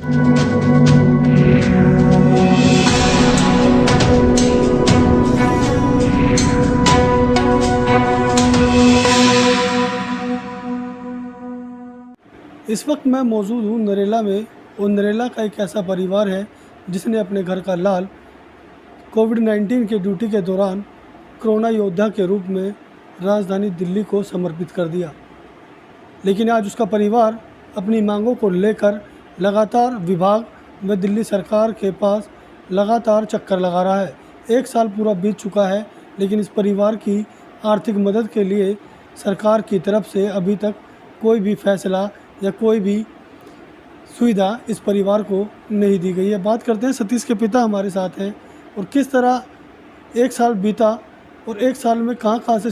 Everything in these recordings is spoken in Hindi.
इस वक्त मैं मौजूद हूँ नरेला में, और नरेला का एक ऐसा परिवार है जिसने अपने घर का लाल कोविड-19 के ड्यूटी के दौरान कोरोना योद्धा के रूप में राजधानी दिल्ली को समर्पित कर दिया। लेकिन आज उसका परिवार अपनी मांगों को लेकर लगातार विभाग व दिल्ली सरकार के पास लगातार चक्कर लगा रहा है। 1 साल पूरा बीत चुका है, लेकिन इस परिवार की आर्थिक मदद के लिए सरकार की तरफ से अभी तक कोई भी फैसला या कोई भी सुविधा इस परिवार को नहीं दी गई है। बात करते हैं, सतीश के पिता हमारे साथ हैं और किस तरह 1 साल बीता और 1 साल में कहाँ से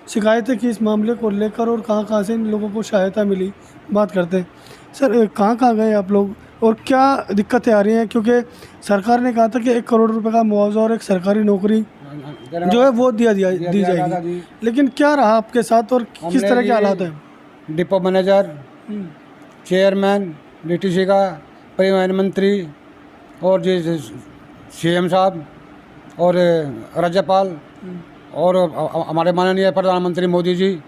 शिकायतें की इस मामले को लेकर और कहाँ से इन लोगों को सहायता मिली। बात करते हैं। सर, कहाँ गए आप लोग और क्या दिक्कतें आ रही हैं? क्योंकि सरकार ने कहा था कि 1 करोड़ रुपए का मुआवजा और एक सरकारी नौकरी जो है वो दी जाएगी, लेकिन क्या रहा आपके साथ और किस तरह के हालात हैं? डिपो मैनेजर, चेयरमैन, डीटीसी का, परिवहन मंत्री और जो सीएम साहब और राज्यपाल और हमारे माननीय प्रधानमंत्री मोदी जी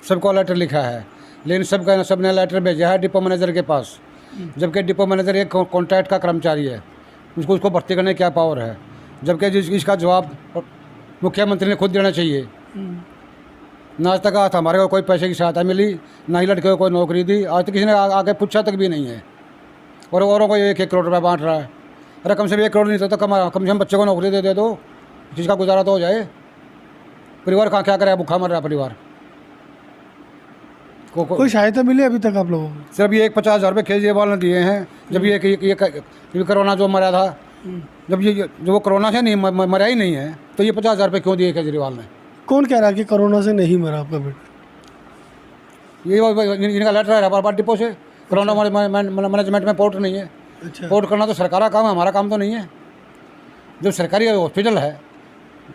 सबको लेटर लिखा है, लेकिन सबने लेटर भेजा है डिपो मैनेजर के पास, जबकि डिपो मैनेजर एक कॉन्ट्रैक्ट का कर्मचारी है, उसको भर्ती करने क्या पावर है, जबकि इसका जवाब मुख्यमंत्री ने खुद देना चाहिए। ना आज तक आता हमारे को कोई पैसे की सहायता मिली, ना ही लड़के को कोई नौकरी दी, आज तक किसी ने आगे पूछा तक भी नहीं है। और औरों को 1-1 करोड़ रुपया बांट रहा है। अरे कम से कम 1 करोड़ नहीं था तो कम से कम बच्चे को नौकरी दे दो, जिसका गुजारा तो हो जाए। परिवार कहाँ क्या करे, भूखा मर रहा है परिवार। कोई सहायता मिली अभी तक आप लोगों को? सिर्फ ये 50,000 रुपये केजरीवाल ने दिए हैं। जब ये कोरोना जो मरा था, जब ये जो वो कोरोना से नहीं मरा ही नहीं है, तो ये 50,000 रुपये क्यों दिए केजरीवाल ने? कौन कह रहा है कि कोरोना से नहीं मरा आपका बेटा? ये इनका लेटर है बार डिपो से। कोरोना मैनेजमेंट में पोर्ट नहीं है। अच्छा। पोर्ट करना तो सरकार का काम है, हमारा काम तो नहीं है। जो सरकारी हॉस्पिटल है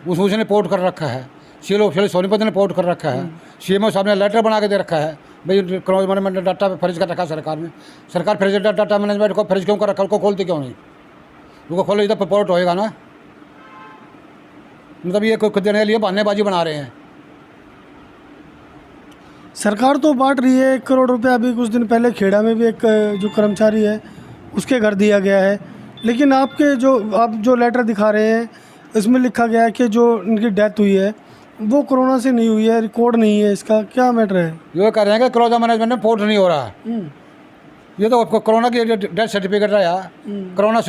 उसने पोर्ट कर रखा है, सीएल सोनीपत ने पोर्ट कर रखा है, सीएमओ साहब ने लेटर बना के दे रखा है भाई कोरोना मैनेजमेंट डाटा फ्रिज कर रखा है सरकार ने। सरकार फ्रिज डाटा मैनेजमेंट को फ्रिज क्यों कर रखा है, उसको खोलती क्यों नहीं? उनको खोलो इधर पोर्ट होएगा ना। मतलब ये खुद देने के लिए बहानेबाजी बना रहे हैं। सरकार तो बांट रही है 1 करोड़ रुपया। अभी कुछ दिन पहले खेड़ा में भी एक जो कर्मचारी है उसके घर दिया गया है, लेकिन आप जो लेटर दिखा रहे हैं इसमें लिखा गया है कि जो इनकी डेथ हुई है वो कोरोना से नहीं हुई है, रिकॉर्ड नहीं है। इसका क्या मैटर है? ये कह रहे हैं कि कोरोना मैनेजमेंट में पोर्ट नहीं हो रहा है। ये तो कोरोना की डेथ सर्टिफिकेट रहा, कोरोना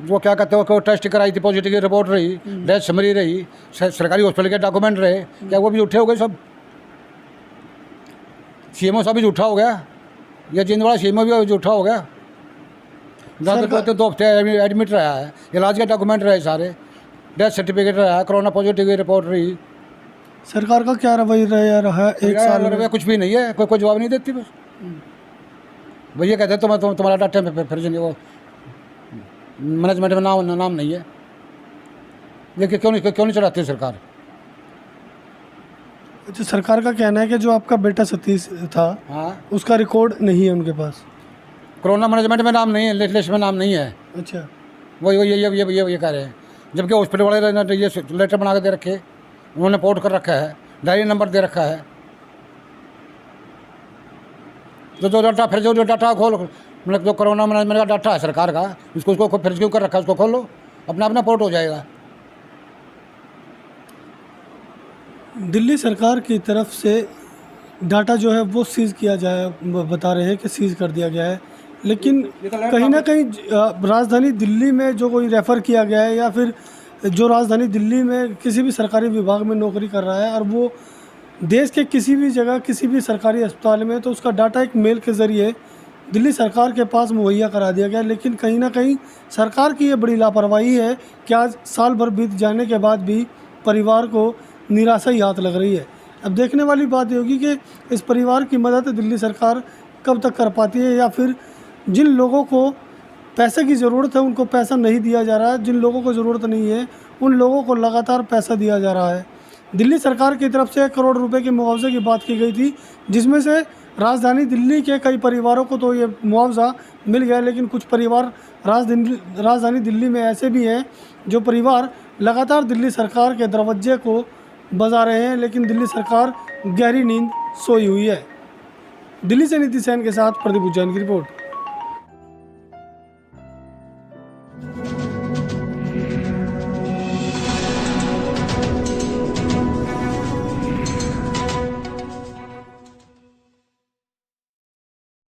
वो क्या कहते हो, टेस्ट कराई थी, पॉजिटिव की रिपोर्ट रही, डेथ समरी रही, सरकारी हॉस्पिटल के डॉक्यूमेंट रहे, क्या वो भी झूठे हो गए सब? सीएमओ साहब भी झूठा हो गया, या जिंदवाड़ा सीएमओ भी झूठा हो गया। तो 2 हफ्ते एडमिट रहा है, इलाज के डॉक्यूमेंट रहे सारे, डेथ सर्टिफिकेट रहा, कोरोना पॉजिटिव की रिपोर्ट रही। सरकार का क्या रवैया रहा 1 साल में? कुछ भी नहीं है, कोई जवाब नहीं देती। बस भैया कहते तुम्हारा डाटा फिर वो मैनेजमेंट में नाम नहीं है। देखिए क्यों नहीं चढ़ाती सरकार? अच्छा, सरकार का कहना है कि जो आपका बेटा सतीश था, हाँ, उसका रिकॉर्ड नहीं है उनके पास। कोरोना मैनेजमेंट में नाम नहीं है, लिस्ट में नाम नहीं है। अच्छा, वो ये कह रहे हैं, जबकि हॉस्पिटल वाले ने ये लेटर बना के दे रखे, उन्होंने पोर्ट कर रखा है, डायरी नंबर दे रखा है। जो डाटा फिर जो डाटा खोल, मतलब जो कोरोना मैनेजमेंट का डाटा है सरकार का, उसको फिर क्यों कर रखा है? उसको खोलो, अपना पोर्ट हो जाएगा। दिल्ली सरकार की तरफ से डाटा जो है वो सीज़ किया जाए, बता रहे हैं कि सीज़ कर दिया गया है, लेकिन कहीं ना कहीं राजधानी दिल्ली में जो कोई रेफ़र किया गया है या फिर जो राजधानी दिल्ली में किसी भी सरकारी विभाग में नौकरी कर रहा है और वो देश के किसी भी जगह किसी भी सरकारी अस्पताल में, तो उसका डाटा एक मेल के ज़रिए दिल्ली सरकार के पास मुहैया करा दिया गया। लेकिन कहीं ना कहीं सरकार की ये बड़ी लापरवाही है कि आज साल भर बीत जाने के बाद भी परिवार को निराशा ही हाथ लग रही है। अब देखने वाली बात ये होगी कि इस परिवार की मदद दिल्ली सरकार कब तक कर पाती है, या फिर जिन लोगों को पैसे की ज़रूरत है उनको पैसा नहीं दिया जा रहा है, जिन लोगों को ज़रूरत नहीं है उन लोगों को लगातार पैसा दिया जा रहा है। दिल्ली सरकार की तरफ से 1 करोड़ रुपए के मुआवजे की बात की गई थी, जिसमें से राजधानी दिल्ली के कई परिवारों को तो ये मुआवजा मिल गया, लेकिन कुछ परिवार राजधानी दिल्ली में ऐसे भी हैं जो परिवार लगातार दिल्ली सरकार के दरवाजे को बजा रहे हैं, लेकिन दिल्ली सरकार गहरी नींद सोई हुई है। दिल्ली से नीति सेन के साथ प्रदीप उज्जैन की रिपोर्ट।